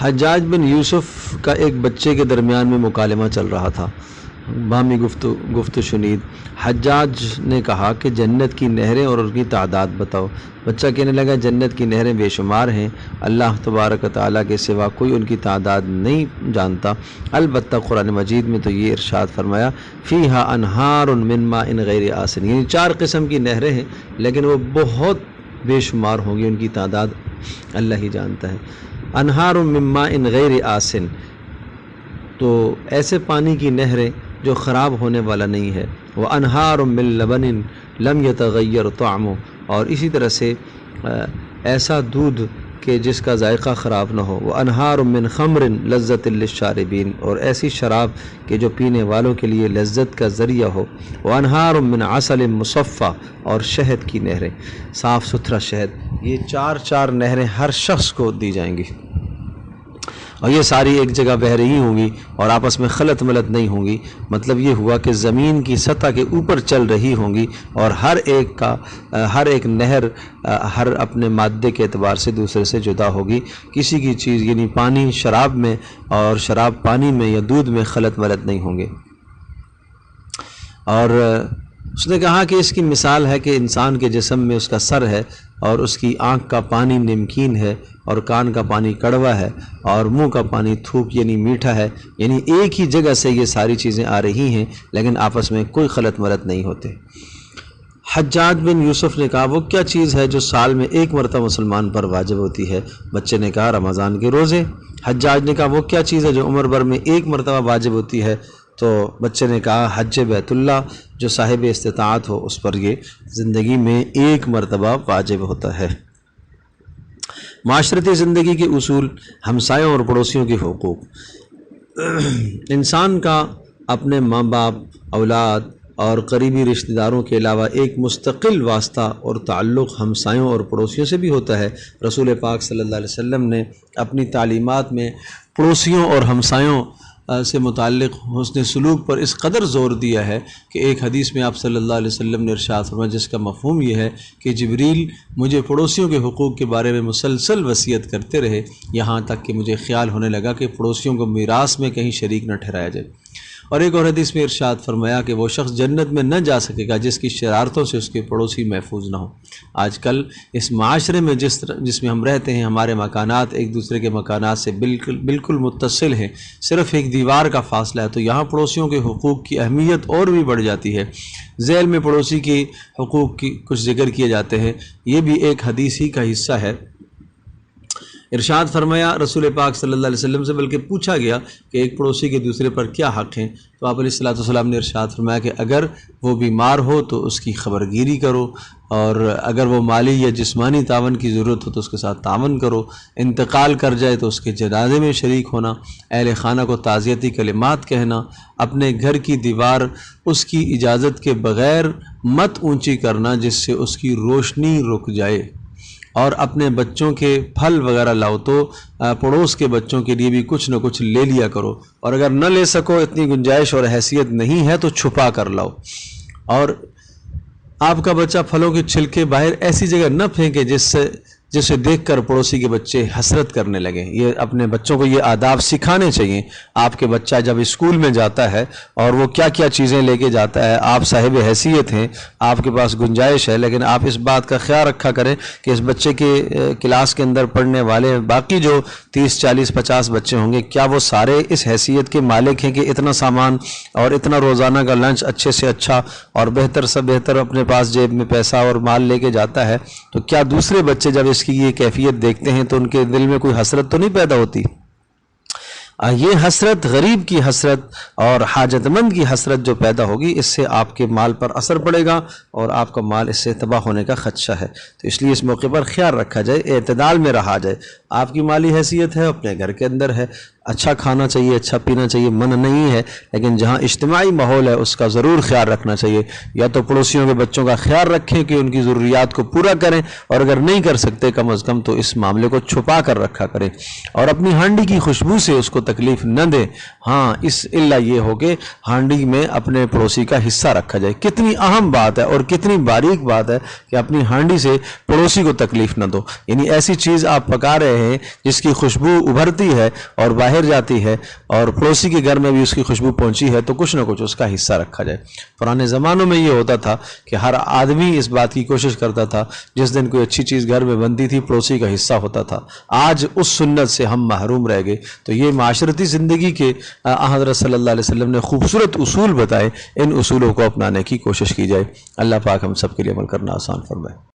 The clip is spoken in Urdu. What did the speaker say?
حجاج بن یوسف کا ایک بچے کے درمیان میں مکالمہ چل رہا تھا، باہمی گفت و شنید۔ حجاج نے کہا کہ جنت کی نہریں اور ان کی تعداد بتاؤ۔ بچہ کہنے لگا جنت کی نہریں بے شمار ہیں، اللہ تبارک و تعالیٰ کے سوا کوئی ان کی تعداد نہیں جانتا، البتہ قرآن مجید میں تو یہ ارشاد فرمایا فیہا انہار من ماء غیر آسن، یعنی 4 قسم کی نہریں ہیں لیکن وہ بہت بے شمار ہوں گی، ان کی تعداد اللہ ہی جانتا ہے۔ انہار من ماء غیر آسن، تو ایسے پانی کی نہریں جو خراب ہونے والا نہیں ہے، وَأَنْهَارٌ مِّن لَبَنٍ لَمْ يَتَغَيَّرْ طَعْمُهُ، اور اسی طرح سے ایسا دودھ کہ جس کا ذائقہ خراب نہ ہو، وَأَنْهَارٌ مِّن خَمْرٍ لَذَّةٍ لِلشَّارِبِينَ، اور ایسی شراب کہ جو پینے والوں کے لیے لذت کا ذریعہ ہو، وَأَنْهَارٌ مِّن عَسَلٍ مُصَفًّى، اور شہد کی نہریں، صاف ستھرا شہد۔ یہ 4 نہریں ہر شخص کو دی جائیں گی، اور یہ ساری ایک جگہ بہہ رہی ہوں گی اور آپس میں خلط ملط نہیں ہوں گی۔ مطلب یہ ہوا کہ زمین کی سطح کے اوپر چل رہی ہوں گی، اور ہر ایک نہر ہر اپنے مادے کے اعتبار سے دوسرے سے جدا ہوگی۔ کسی کی چیز یعنی پانی شراب میں اور شراب پانی میں یا دودھ میں خلط ملط نہیں ہوں گے۔ اور اس نے کہا کہ اس کی مثال ہے کہ انسان کے جسم میں اس کا سر ہے، اور اس کی آنکھ کا پانی نمکین ہے، اور کان کا پانی کڑوا ہے، اور منہ کا پانی تھوک یعنی میٹھا ہے، یعنی ایک ہی جگہ سے یہ ساری چیزیں آ رہی ہیں لیکن آپس میں کوئی خلط ملط نہیں ہوتے۔ حجاج بن یوسف نے کہا وہ کیا چیز ہے جو سال میں ایک مرتبہ مسلمان پر واجب ہوتی ہے؟ بچے نے کہا رمضان کے روزے۔ حجاج نے کہا وہ کیا چیز ہے جو عمر بھر میں ایک مرتبہ واجب ہوتی ہے؟ تو بچے نے کہا حج بیت اللہ، جو صاحب استطاعت ہو اس پر یہ زندگی میں ایک مرتبہ واجب ہوتا ہے۔ معاشرتی زندگی کے اصول، ہمسایوں اور پڑوسیوں کے حقوق۔ انسان کا اپنے ماں باپ، اولاد اور قریبی رشتہ داروں کے علاوہ ایک مستقل واسطہ اور تعلق ہمسایوں اور پڑوسیوں سے بھی ہوتا ہے۔ رسول پاک صلی اللہ علیہ وسلم نے اپنی تعلیمات میں پڑوسیوں اور ہمسایوں سے متعلق حسن سلوک پر اس قدر زور دیا ہے کہ ایک حدیث میں آپ صلی اللہ علیہ وسلم نے ارشاد فرمایا جس کا مفہوم یہ ہے کہ جبریل مجھے پڑوسیوں کے حقوق کے بارے میں مسلسل وصیت کرتے رہے، یہاں تک کہ مجھے خیال ہونے لگا کہ پڑوسیوں کو میراث میں کہیں شریک نہ ٹھہرایا جائے۔ اور ایک اور حدیث میں ارشاد فرمایا کہ وہ شخص جنت میں نہ جا سکے گا جس کی شرارتوں سے اس کے پڑوسی محفوظ نہ ہو۔ آج کل اس معاشرے میں جس میں ہم رہتے ہیں، ہمارے مکانات ایک دوسرے کے مکانات سے بالکل متصل ہیں، صرف ایک دیوار کا فاصلہ ہے، تو یہاں پڑوسیوں کے حقوق کی اہمیت اور بھی بڑھ جاتی ہے۔ ذیل میں پڑوسی کی حقوق کی کچھ ذکر کیے جاتے ہیں، یہ بھی ایک حدیث ہی کا حصہ ہے۔ ارشاد فرمایا رسول پاک صلی اللہ علیہ وسلم سے، بلکہ پوچھا گیا کہ ایک پڑوسی کے دوسرے پر کیا حق ہیں، تو آپ علیہ السلام نے ارشاد فرمایا کہ اگر وہ بیمار ہو تو اس کی خبرگیری کرو، اور اگر وہ مالی یا جسمانی تعاون کی ضرورت ہو تو اس کے ساتھ تعاون کرو، انتقال کر جائے تو اس کے جنازے میں شریک ہونا، اہل خانہ کو تعزیتی کلمات کہنا، اپنے گھر کی دیوار اس کی اجازت کے بغیر مت اونچی کرنا جس سے اس کی روشنی رک جائے، اور اپنے بچوں کے پھل وغیرہ لاؤ تو پڑوس کے بچوں کے لیے بھی کچھ نہ کچھ لے لیا کرو، اور اگر نہ لے سکو، اتنی گنجائش اور حیثیت نہیں ہے تو چھپا کر لاؤ، اور آپ کا بچہ پھلوں کے چھلکے باہر ایسی جگہ نہ پھینکے جسے دیکھ کر پڑوسی کے بچے حسرت کرنے لگیں۔ یہ اپنے بچوں کو یہ آداب سکھانے چاہیے۔ آپ کے بچہ جب اسکول میں جاتا ہے اور وہ کیا کیا چیزیں لے کے جاتا ہے، آپ صاحب حیثیت ہیں، آپ کے پاس گنجائش ہے، لیکن آپ اس بات کا خیال رکھا کریں کہ اس بچے کے کلاس کے اندر پڑھنے والے باقی جو 30 40 50 بچے ہوں گے، کیا وہ سارے اس حیثیت کے مالک ہیں کہ اتنا سامان اور اتنا روزانہ کا لنچ اچھے سے اچھا اور بہتر سے بہتر اپنے پاس جیب میں پیسہ اور مال لے کے جاتا ہے؟ تو کیا دوسرے بچے جب اس کی یہ کیفیت دیکھتے ہیں تو ان کے دل میں کوئی حسرت تو نہیں پیدا ہوتی؟ یہ حسرت، غریب کی حسرت اور حاجت مند کی حسرت جو پیدا ہوگی، اس سے آپ کے مال پر اثر پڑے گا اور آپ کا مال اس سے تباہ ہونے کا خدشہ ہے۔ تو اس لیے اس موقع پر خیال رکھا جائے، اعتدال میں رہا جائے۔ آپ کی مالی حیثیت ہے، اپنے گھر کے اندر ہے، اچھا کھانا چاہیے، اچھا پینا چاہیے، منع نہیں ہے، لیکن جہاں اجتماعی ماحول ہے اس کا ضرور خیال رکھنا چاہیے۔ یا تو پڑوسیوں کے بچوں کا خیال رکھیں کہ ان کی ضروریات کو پورا کریں، اور اگر نہیں کر سکتے کم از کم تو اس معاملے کو چھپا کر رکھا کریں، اور اپنی ہانڈی کی خوشبو سے اس کو تکلیف نہ دیں۔ ہاں، اس الا یہ ہو کہ ہانڈی میں اپنے پڑوسی کا حصہ رکھا جائے۔ کتنی اہم بات ہے اور کتنی باریک بات ہے کہ اپنی ہانڈی سے پڑوسی کو تکلیف نہ دو، یعنی ایسی چیز آپ پکا رہے ہیں جس کی خوشبو ابھرتی ہے اور باہر جاتی ہے، اور پڑوسی کے گھر میں بھی اس کی خوشبو پہنچی ہے، تو کچھ نہ کچھ اس کا حصہ رکھا جائے۔ پرانے زمانوں میں یہ ہوتا تھا کہ ہر آدمی اس بات کی کوشش کرتا تھا، جس دن کوئی اچھی چیز گھر میں بنتی تھی پڑوسی کا حصہ ہوتا تھا۔ آج اس سنت سے ہم محروم رہ گئے۔ تو یہ معاشرتی زندگی کے حضرت صلی اللہ علیہ وسلم نے خوبصورت اصول بتائے، ان اصولوں کو اپنانے کی کوشش کی جائے۔ اللہ پاک ہم سب کے لیے عمل کرنا آسان فرمائے۔